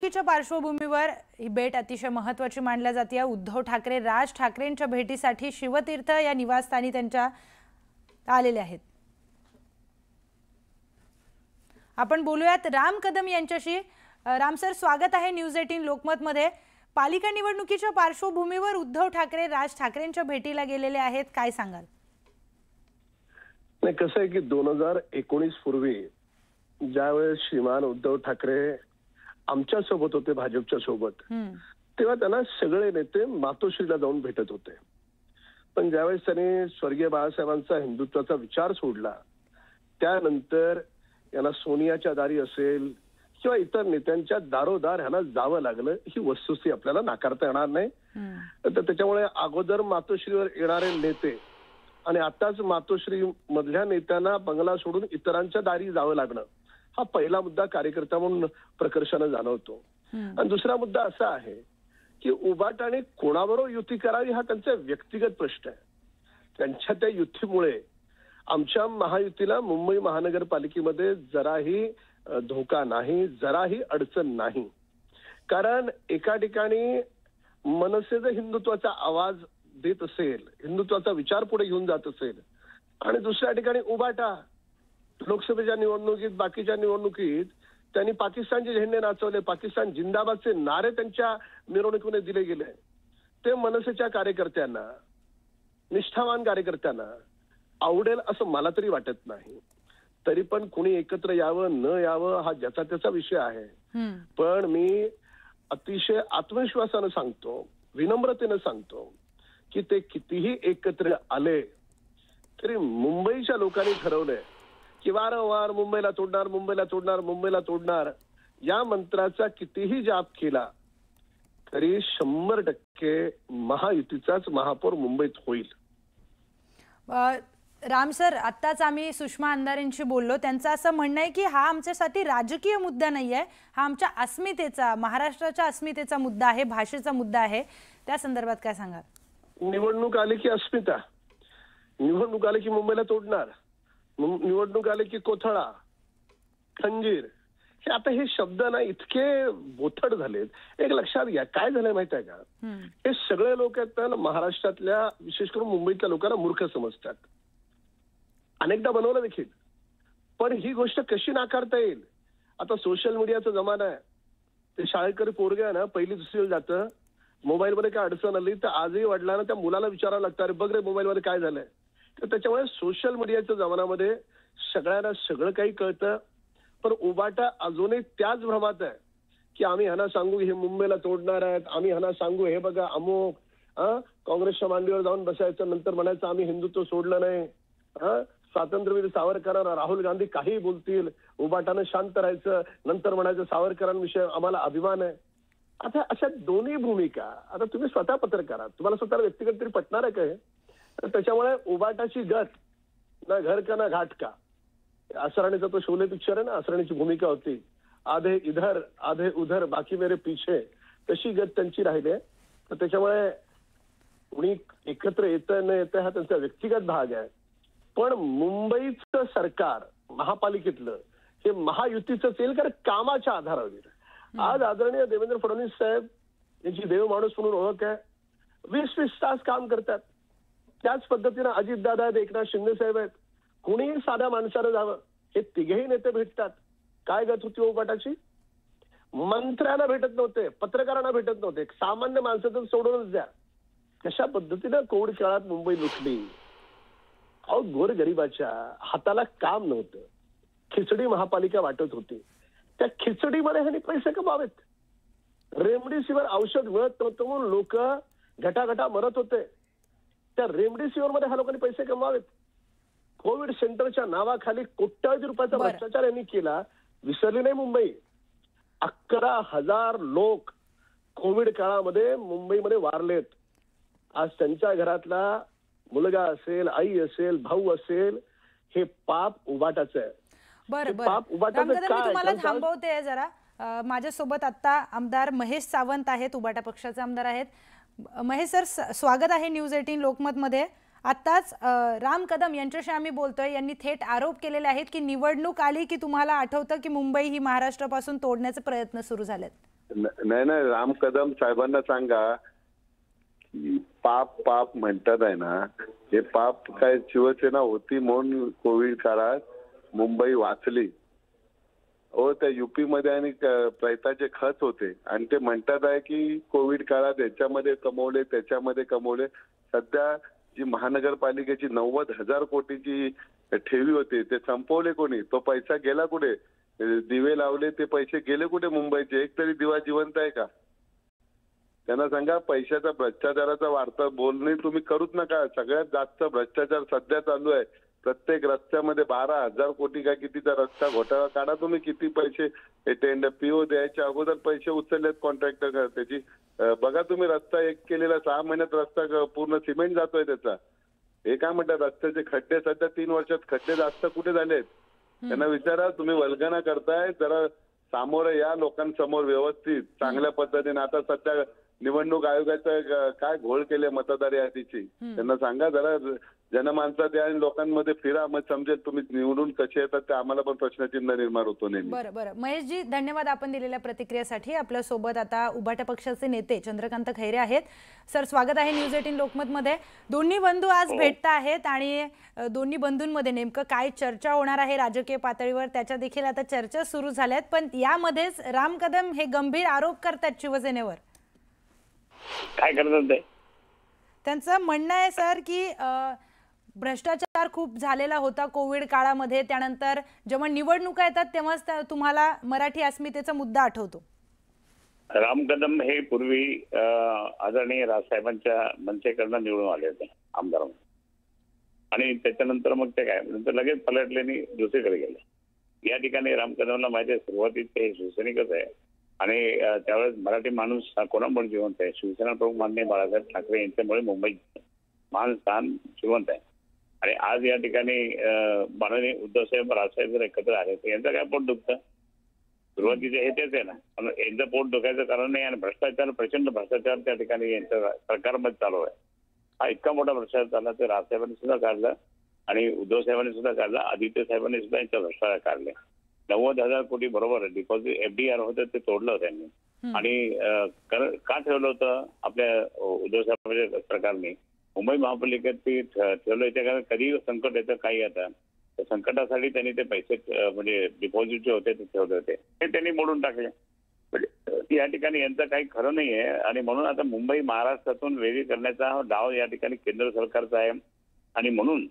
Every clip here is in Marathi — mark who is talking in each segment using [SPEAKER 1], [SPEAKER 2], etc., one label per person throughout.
[SPEAKER 1] निवडणुकीच्या पार्श्वभूमीवर ही भेट अतिशय महत्त्वाची मानली जाते। उद्धव ठाकरे राज ठाकरेंच्या भेटीसाठी शिवतीर्थ या निवासस्थानी त्यांच्या आलेले आहेत। आपण बोलूयात राम कदम यांच्याशी। राम सर, स्वागत आहे न्यूज 18 लोकमत मध्ये। पालिका निवडणुकीच्या पार्श्वभूमीवर उद्धव ठाकरे राज ठाकरेंच्या भेटीला गेलेले आहेत, काय सांगाल?
[SPEAKER 2] नाही, कसं आहे की 2019 पूर्वी ज्यावेळेस श्रीमान उद्धव ठाकरे आमच्या सोबत होते, भाजपच्या सोबत, तेव्हा त्यांना सगळे नेते मातोश्रीला जाऊन भेटत होते। पण ज्यावेळेस त्यांनी स्वर्गीय बाळासाहेबांचा हिंदुत्वाचा विचार सोडला, त्यानंतर यांना सोनियाच्या दारी असेल किंवा इतर नेत्यांच्या दारोदार ह्यांना जावं लागलं, ही वस्तुस्थिती आपल्याला नाकारता येणार नाही। तर त्याच्यामुळे अगोदर मातोश्रीवर येणारे नेते आणि आताच मातोश्री मधल्या नेत्यांना बंगला सोडून इतरांच्या दारी जावं लागणं, हा पहिला मुद्दा कार्यकर्ता म्हणून प्रकर्षानं जाणवतो। आणि दुसरा मुद्दा असा आहे की उबाटाने कोणाबरोबर युती करावी हा त्यांचा व्यक्तिगत प्रश्न आहे। त्यांच्या त्या युतीमुळे आमच्या महायुतीला मुंबई महानगरपालिकेमध्ये जराही धोका नाही, जराही अडचण नाही। कारण एका ठिकाणी मनसे जर हिंदुत्वाचा आवाज देत असेल, हिंदुत्वाचा विचार पुढे घेऊन जात असेल, आणि दुसऱ्या ठिकाणी उबाटा लोकसभेच्या निवडणुकीत, बाकीच्या निवडणुकीत त्यांनी पाकिस्तानचे झेंडे नाचवले, पाकिस्तान जिंदाबादचे नारे त्यांच्या मिरवणुकीने दिले गेले। ते मनसेच्या कार्यकर्त्यांना, निष्ठावान कार्यकर्त्यांना आवडेल असं मला तरी वाटत नाही। तरी पण कुणी एकत्र यावं न यावं हा ज्याचा त्याचा विषय आहे। पण मी अतिशय आत्मविश्वासानं सांगतो, विनम्रतेनं सांगतो की ते कितीही एकत्र आले तरी मुंबईच्या लोकांनी ठरवलंय की वारंवार मुंबईला तोडणार, मुंबईला तोडणार, मुंबईला तोडणार या मंत्राचा कितीही जाप केला तरी 100% महायुतीचाच महापौर मुंबईत होईल।
[SPEAKER 1] राम सर, आत्ताच आम्ही सुषमा अंधारेंशी बोललो, त्यांचं असं म्हणणं आहे की हा आमच्यासाठी राजकीय मुद्दा नाही आहे, हा आमच्या अस्मितेचा, महाराष्ट्राच्या अस्मितेचा मुद्दा आहे, भाषेचा मुद्दा आहे। त्या संदर्भात काय सांगाल?
[SPEAKER 2] निवडणूक आली की अस्मिता, निवडणूक आली की मुंबईला तोडणार, निवडणूक आले की कोथळा, खंजीर, हे आता हे शब्द ना इतके बोथट झालेत। एक लक्षात घ्या, काय झालंय माहित आहे का, हे सगळे लोक आहेत ना महाराष्ट्रातल्या, विशेष करून मुंबईतल्या लोकांना मूर्ख समजतात। अनेकदा बनवलं देखील, पण ही गोष्ट कशी नाकारता येईल? आता सोशल मीडियाचा जमाना आहे। ते शाळेकरी पोरगे आहे ना, पहिली दुसरीला जातं, मोबाईलमध्ये काय अडचण आली तर आजही वडिलांना त्या मुलाला विचारावं लागतं, अरे बघ रे मोबाईलमध्ये काय झालंय। तर त्याच्यामुळे सोशल मीडियाच्या जमान्यामध्ये सगळ्यांना सगळं काही कळतं। पण उबाटा अजूनही त्याच भ्रमात आहे की आम्ही ह्यांना सांगू हे मुंबईला तोडणार आहेत, आम्ही ह्यांना सांगू हे बघा अमुक, काँग्रेसच्या मांडीवर जाऊन बसायचं, नंतर म्हणायचं आम्ही हिंदुत्व सोडलं नाही, स्वातंत्र्यवीर सावरकरांना राहुल गांधी काही बोलतील, उबाटानं शांत राहायचं, नंतर म्हणायचं सावरकरांविषयी आम्हाला अभिमान आहे। आता अशा दोन्ही भूमिका, आता तुम्ही स्वतः पत्रकार आहात, तुम्हाला स्वतःला व्यक्तिगत तरी पटणार आहे काय? तर त्याच्यामुळे उबाटाची गत ना घर का ना घाट का, असराणीचा तो शोले पिक्चर आहे ना, असराणीची भूमिका होती, आधे इधर आधे उधर बाकी मेरे पीछे, तशी गत त्यांची राहिली आहे। तर त्याच्यामुळे कुणी एकत्र येतं न येतं हा त्यांचा व्यक्तिगत भाग आहे। पण मुंबईचं सरकार महापालिकेतलं हे महायुतीचं येईल, कारण कामाच्या आधारावर। आज आदरणीय देवेंद्र फडणवीस साहेब यांची देव माणूस म्हणून ओळख आहे, 20-20 तास काम करतात। त्याच पद्धतीनं अजितदादा आहेत, एकनाथ शिंदे साहेब आहेत, कुणीही साध्या माणसाला जावं, हे तिघेही नेते भेटतात। काय गत होती उबाटाची? मंत्र्यांना भेटत नव्हते, पत्रकारांना भेटत नव्हते, सामान्य माणसाचं सोडूनच द्या। कशा पद्धतीनं कोविड काळात मुंबई लुटली। अहो, गोरगरिबाच्या हाताला काम नव्हतं, खिचडी महापालिका वाटत होती, त्या खिचडीमध्ये ह्यांनी पैसे कमावेत। रेमडेसिवीर औषध मिळत नव्हतं म्हणून लोक घटाघटा मरत होते, त्या रेमडेसिवीर मध्ये ह्या लोकांनी पैसे कमावेत। कोविड सेंटरच्या नावाखाली कोट्यावधी रुपयाचा भ्रष्टाचार यांनी केला, विसरली नाही मुंबई। 11,000 लोक कोविड काळामध्ये मुंबईमध्ये वारलेत। आज त्यांच्या घरातला मुलगा असेल, आई असेल, भाऊ असेल, हे पाप उबाटाचं आहे।
[SPEAKER 1] बरं बरं, मी तुम्हाला थांबवते जरा। माझ्यासोबत आता आमदार महेश सावंत आहेत, उबाटा पक्षाचे आमदार आहेत। महेश सर, स्वागत आहे न्यूज 18 लोकमत मध्ये। आताच राम कदम यांच्याशी आम्ही बोलतोय, यांनी थेट आरोप केलेले आहेत की निवडणूक आली की तुम्हाला आठवतं की मुंबई ही महाराष्ट्रापासून तोडण्याचे प्रयत्न सुरू झालेत।
[SPEAKER 3] नाही नाही, राम कदम साहेबांना सांगा की पाप पाप म्हणतात आहे ना, हे पाप काय शिवसेना होती म्हणून कोविड काळात मुंबई वाचली. हो, त्या युपी मध्ये आणि प्रयत्नाचे खत होते आणि ते म्हणतात आहे की कोविड काळात याच्यामध्ये कमवले त्याच्यामध्ये कमवले. सध्या जी महानगरपालिकेची 90,000 कोटीची ठेवी होती ते संपवले कोणी? तो पैसा गेला कुठे? दिवे लावले ते पैसे गेले कुठे मुंबईचे? एक तरी दिवा जिवंत आहे का? त्यांना सांगा पैशाचा भ्रष्टाचाराचा वार्ता बोलणे तुम्ही करूच नका. सगळ्यात जास्त भ्रष्टाचार सध्या चालू आहे. प्रत्येक रस्त्यामध्ये 12,000 कोटी का कितीचा रस्ता घोटाळा काढा तुम्ही. किती पैसे टेंडर पीओ द्यायच्या अगोदर पैसे उचललेत कॉन्ट्रॅक्टर त्याची बघा तुम्ही. रस्ता एक केलेला 6 महिन्यात रस्ता पूर्ण सिमेंट जातोय त्याचा. हे काय म्हणतात रस्त्याचे खड्डे सध्या 3 वर्षात खड्डे जास्त कुठे झालेत? त्यांना विचारा. तुम्ही वल्गना करताय, जरा सामोरे या लोकांसमोर व्यवस्थित चांगल्या पद्धतीने. आता सध्या निवडणूक आयोगाचं काय घोळ केले मतदार यादीची, त्यांना सांगा जरा जनमानसात या आणि लोकांमध्ये फिरा, मग समजेल तुम्ही निवडून कसे येतात ते. आम्हाला पण प्रश्नचिन्ह निर्माण होतो नेहमी.
[SPEAKER 1] बरं बरं महेशजी, धन्यवाद आपण दिलेल्या प्रतिक्रियेसाठी. आपल्या सोबत आता उभाटा पक्षाचे नेते चंद्रकांत खैरे आहेत. सर, स्वागत आहे न्यूज 18 लोकमतमध्ये. दोन्ही बंधू आज भेटत आहेत आणि दोन्ही बंधूंमध्ये नेमकं काय चर्चा होणार आहे राजकीय पातळीवर त्याच्या देखील आता चर्चा सुरू झाल्यात. पण यामध्येच राम कदम हे गंभीर आरोप करतात शिवसेनेवर.
[SPEAKER 4] काय करतात ते?
[SPEAKER 1] त्यांचं म्हणणं आहे सर की भ्रष्टाचार खूप झालेला होता कोविड काळामध्ये. त्यानंतर जेव्हा निवडणुका येतात तेव्हाच तुम्हाला मराठी अस्मितेचा मुद्दा आठवतो.
[SPEAKER 4] राम कदम हे पूर्वी आदरणीय राजसाहेबांच्या मनसेकडनं निवडून आले होते आमदार म्हणून. आणि त्याच्यानंतर मग ते काय नंतर लगेच पलटले आणि दुसरीकडे गेले. या ठिकाणी राम कदमला माहिती आहे सुरुवातीत ते शिवसैनिकच आहे आणि त्यावेळेस मराठी माणूस हा कोणामुळे जिवंत आहे? शिवसेना प्रमुख माननीय बाळासाहेब ठाकरे यांच्यामुळे मुंबई मान स्थान जिवंत आहे. आणि आज या ठिकाणी माननीय उद्धवसाहेब राजसाहेब जर एकत्र आले तर यांचं काय पोट दुखतं? सुरुवातीचे हे तेच आहे ना, पण यांचं पोट दुखायचं कारण नाही. आणि भ्रष्टाचार, प्रचंड भ्रष्टाचार त्या ठिकाणी यांच्या सरकारमध्ये चालू आहे. हा इतका मोठा भ्रष्टाचार झाला ते राजसाहेबांनी सुद्धा काढला आणि उद्धव साहेबांनी सुद्धा काढला, आदित्य साहेबांनी सुद्धा यांच्या भ्रष्टाचार काढले. 90,000 कोटी बरोबर डिपॉझिट FDR होतं ते तोडलं त्यांनी. आणि का ठेवलं होतं आपल्या उद्धव साहेबांच्या सरकारने? मुंबई महापालिकेत ते ठेवलं याच्या कारण कधी संकट येतं काही येतं, त्या संकटासाठी त्यांनी ते पैसे म्हणजे डिपॉझिट जे होते ते ठेवले होते ते त्यांनी मोडून टाकले. म्हणजे या ठिकाणी यांचं काही खरं नाहीये. आणि म्हणून आता मुंबई महाराष्ट्रातून वेगळी करण्याचा डाव या ठिकाणी केंद्र सरकारचा आहे. आणि म्हणून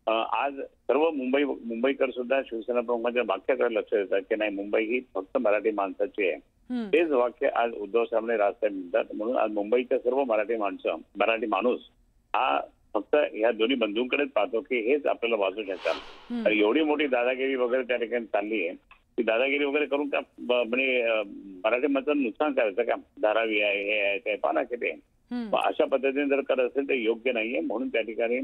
[SPEAKER 4] आज सर्व मुंबईकर सुद्धा शिवसेना प्रमुखांच्या वाक्याकडे लक्ष देतात की नाही, मुंबई ही फक्त मराठी माणसाची आहे. तेच वाक्य आज उद्धव साहेबांनी राजसाहेब म्हणतात. म्हणून आज मुंबईच्या सर्व मराठी माणूस हा फक्त ह्या दोन्ही बंधूंकडेच पाहतो की हेच आपल्याला वाचू शकतात. एवढी मोठी दादागिरी वगैरे त्या ठिकाणी चालली आहे. ती दादागिरी वगैरे करून का म्हणजे मराठी माणसाचं नुकसान करायचं का? धारावी आहे, हे आहे, ते पाना किती आहे. अशा पद्धतीने जर करत असेल तर योग्य नाहीये. म्हणून त्या ठिकाणी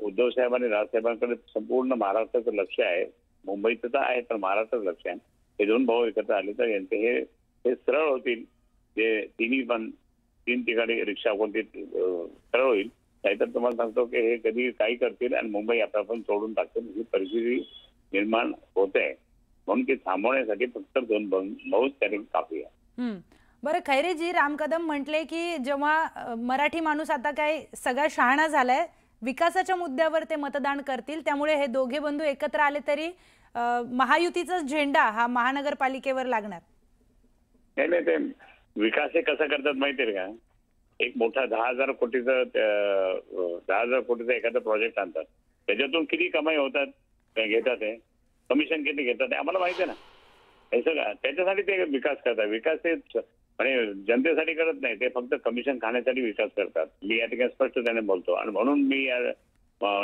[SPEAKER 4] उद्धव साहेब आणि राजसाहेबांकडे संपूर्ण महाराष्ट्राचं लक्ष आहे. मुंबईचं तर आहे पण महाराष्ट्राचं लक्ष आहे. हे दोन भाऊ एकत्र आले तर यांचे हे सरळ होतील. जे तीन ठिकाणी रिक्षा कोणती सरळ होईल. नाहीतर तुम्हाला सांगतो की हे कधी काही करतील आणि मुंबई आपण सोडून टाकतील ही परिस्थिती निर्माण होते. म्हणून की थांबवण्यासाठी फक्त दोन भाऊच त्यांनी काफी आहे.
[SPEAKER 1] बरं खैरेजी, राम कदम म्हटले की जेव्हा मराठी माणूस आता काय सगळा शहाणा झालाय, विकासाच्या मुद्द्यावर ते मतदान करतील, त्यामुळे हे दोघे बंधू एकत्र आले तरी महायुतीचा झेंडा हा महानगरपालिकेवर लागणार.
[SPEAKER 4] नाही ते विकास हे कसा करतात माहितीये का? एक मोठा 10,000 कोटीचा एखादा प्रोजेक्ट आणतात, त्याच्यातून किती कमाई होतात घेतात, ते कमिशन किती घेतात आम्हाला माहिती आहे ना. हे सगळं त्याच्यासाठी ते विकास करतात. विकास ते म्हणजे जनतेसाठी करत नाही, ते फक्त कमिशन खाण्यासाठी विकास करतात. मी या ठिकाणी स्पष्टपणे बोलतो. आणि म्हणून मी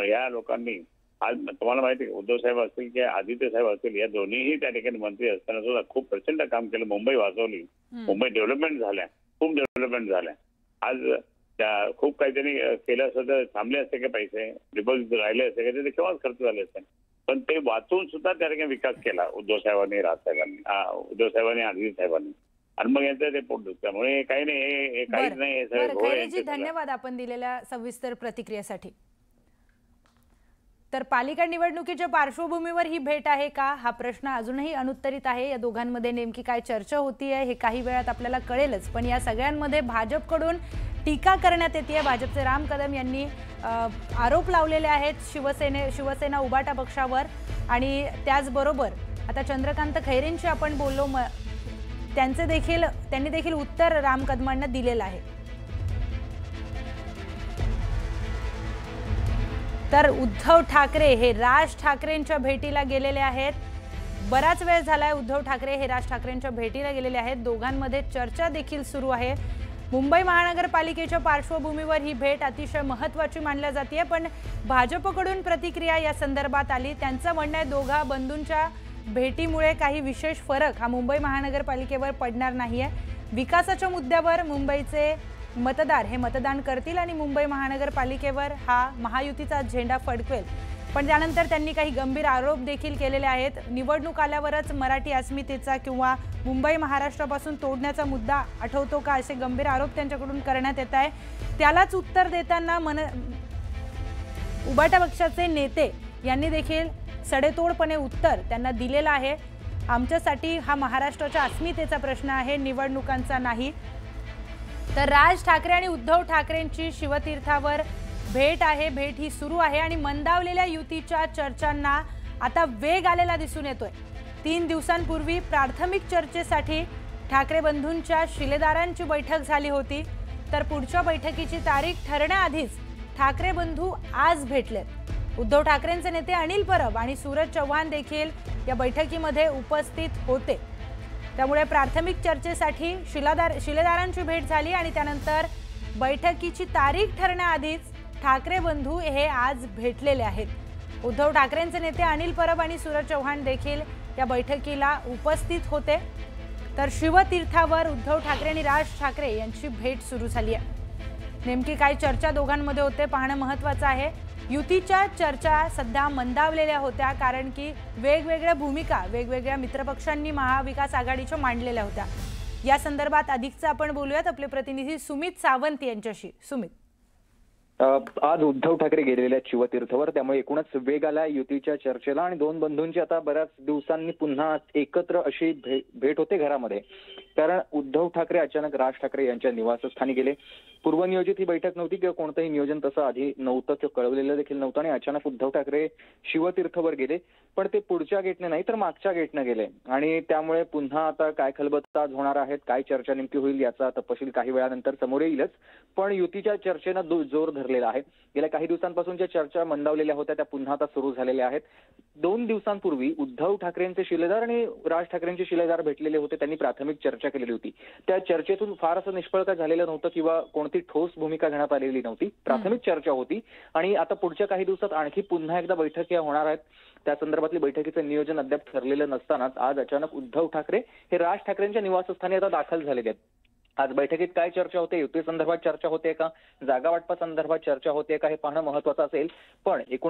[SPEAKER 4] या लोकांनी आज तुम्हाला माहिती आहे उद्धव साहेब असतील किंवा आदित्य साहेब असतील, या दोन्हीही त्या ठिकाणी मंत्री असताना सुद्धा खूप प्रचंड काम केलं. मुंबई वाचवली, मुंबई डेव्हलपमेंट झाल्या, खूप डेव्हलपमेंट झाल्या. आज त्या खूप काही त्यांनी केलं असतं तर थांबले असते का पैसे, डिपॉझिट राहिले असते का, ते केव्हाच खर्च झाले असते. पण ते वाचून सुद्धा त्या ठिकाणी विकास केला उद्धव साहेबांनी, उद्धव साहेबांनी, आदित्य साहेबांनी. आणि मग यांचं ते पोट दुखतं. त्यामुळे काही नाही, हे काहीच नाही.
[SPEAKER 1] धन्यवाद आपण दिलेल्या सविस्तर प्रतिक्रियेसाठी. तर पालिका निवडणुकीच्या पार्श्वभूमीवर ही भेट आहे का, हा प्रश्न अजूनही अनुत्तरित आहे। या दोघांमध्ये नेमकी काय चर्चा होतीये हे काही वेळात आपल्याला कळेलच, पण या सगळ्यांमध्ये भाजपकडून टीका करण्यात येते। भाजपचे राम कदम यांनी आरोप लावलेले आहेत शिवसेना उबाटा पक्षावर, आणि त्याचबरोबर आता चंद्रकांत खैरेंशी आपण बोललो, त्यांनी देखील उत्तर राम कदमांना दिलेलं आहे। तर उद्धव ठाकरे हे राज ठाकरेंच्या भेटीला गेलेले आहेत। बराच वेळ झालाय उद्धव ठाकरे हे राज ठाकरेंच्या भेटीला गेलेले आहेत। दोघांमध्ये चर्चा देखील सुरू आहे। मुंबई महानगरपालिकेच्या पार्श्वभूमीवर ही भेट अतिशय महत्त्वाची मानली जाते, पण भाजपकडून प्रतिक्रिया या संदर्भात आली। त्यांचं म्हणणं आहे दोघा बंधूंच्या भेटीमुळे काही विशेष फरक हा मुंबई महानगरपालिकेवर पडणार नाहीये। विकासाच्या मुद्द्यावर मुंबईचे मतदार हे मतदान करतील आणि मुंबई महानगरपालिकेवर हा महायुतीचा झेंडा फडकवेल। पण त्यानंतर त्यांनी काही गंभीर आरोप देखील केलेले आहेत। निवडणूक आल्यावरच मराठी अस्मितेचा किंवा मुंबई महाराष्ट्रापासून तोडण्याचा मुद्दा आठवतो का, असे गंभीर आरोप त्यांच्याकडून करण्यात येत आहे। त्यालाच उत्तर देताना उबाटा पक्षाचे नेते यांनी देखील सडेतोडपणे उत्तर त्यांना दिलेलं आहे। आमच्यासाठी हा महाराष्ट्राच्या अस्मितेचा प्रश्न आहे, निवडणुकांचा नाही। तर राज ठाकरे आणि उद्धव ठाकरेंची शिवतीर्थावर भेट आहे। भेट ही सुरू आहे आणि मंदावलेल्या युतीच्या चर्चांना आता वेग आलेला दिसून येतोय। 3 दिवसांपूर्वी प्राथमिक चर्चेसाठी ठाकरे बंधूंच्या शिलेदारांची बैठक झाली होती, तर पुढच्या बैठकीची तारीख ठरण्याआधीच ठाकरे बंधू आज भेटलेत। उद्धव ठाकरेंचे नेते अनिल परब आणि सूरज चव्हाण देखील या बैठकीमध्ये उपस्थित होते। त्यामुळे प्राथमिक चर्चेसाठी शिलेदारांची भेट झाली आणि त्यानंतर बैठकीची तारीख ठरण्याआधीच ठाकरे बंधू हे आज भेटलेले आहेत। उद्धव ठाकरेंचे नेते अनिल परब आणि सूरज चव्हाण देखील या बैठकीला उपस्थित होते। तर शिवतीर्थावर उद्धव ठाकरे आणि राज ठाकरे यांची भेट सुरू झाली आहे। नेमकी काय चर्चा दोघांमध्ये होते पाहणं महत्त्वाचं आहे। युतीच्या चर्चा सध्या मंदावलेल्या होत्या, कारण की वेगवेगळ्या भूमिका वेगवेगळ्या मित्रपक्षांनी महाविकास आघाडीच्या मांडलेल्या होत्या। या संदर्भात अधिकचं आपण बोलूयात आपले प्रतिनिधी सुमित सावंत यांच्याशी। सुमित,
[SPEAKER 5] आज उद्धव ठाकरे गेलेले आहेत शिवतीर्थावर, त्यामुळे एकूणच वेग आला युतीच्या चर्चेला आणि दोन बंधूंची आता बऱ्याच दिवसांनी पुन्हा एकत्र अशी भेट होते घरामध्ये। कारण उद्धव ठाकरे अचानक राज ठाकरे यांच्या निवासस्थानी गेले। पूर्वनियोजित ही बैठक नव्हती किंवा कोणतंही नियोजन तसं आधी नव्हतं किंवा कळवलेलं देखील नव्हतं आणि अचानक उद्धव ठाकरे शिवतीर्थावर गेले, पण ते पुढच्या गेटने नाही तर मागच्या गेटने गेले आणि त्यामुळे पुन्हा आता काय खलबत्ताज होणार आहेत, काय चर्चा नेमकी होईल याचा तपशील काही वेळानंतर समोर येईलच। पण युतीच्या चर्चेनं जोर धरलेला आहे। गेल्या काही दिवसांपासून ज्या चर्चा मंदावलेल्या होत्या त्या पुन्हा आता सुरू झालेल्या आहेत। 2 दिवसांपूर्वी उद्धव ठाकरेंचे शिलेदार आणि राज ठाकरेंचे शिलेदार भेटलेले होते, त्यांनी प्राथमिक चर्चा केलेली होती। त्या चर्चेतून फार असं निष्फळ काय झालेलं नव्हतं किंवा कोणती ठोस भूमिका घेण्यात आलेली नव्हती, प्राथमिक चर्चा होती आणि आता पुढच्या काही दिवसात आणखी पुन्हा एकदा बैठक या होणार आहेत। त्या संदर्भातली बैठकीचं नियोजन अद्याप ठरलेलं नसतानाच आज अचानक उद्धव ठाकरे हे राज ठाकरेंच्या निवासस्थानी आता दाखल झालेले आहेत। आज बैठकीत काय चर्चा होते, युती संदर्भात चर्चा होते का, जागा वाटपा संदर्भात चर्चा होते का, हे पाहणं महत्त्वाचं असेल। पण एकूण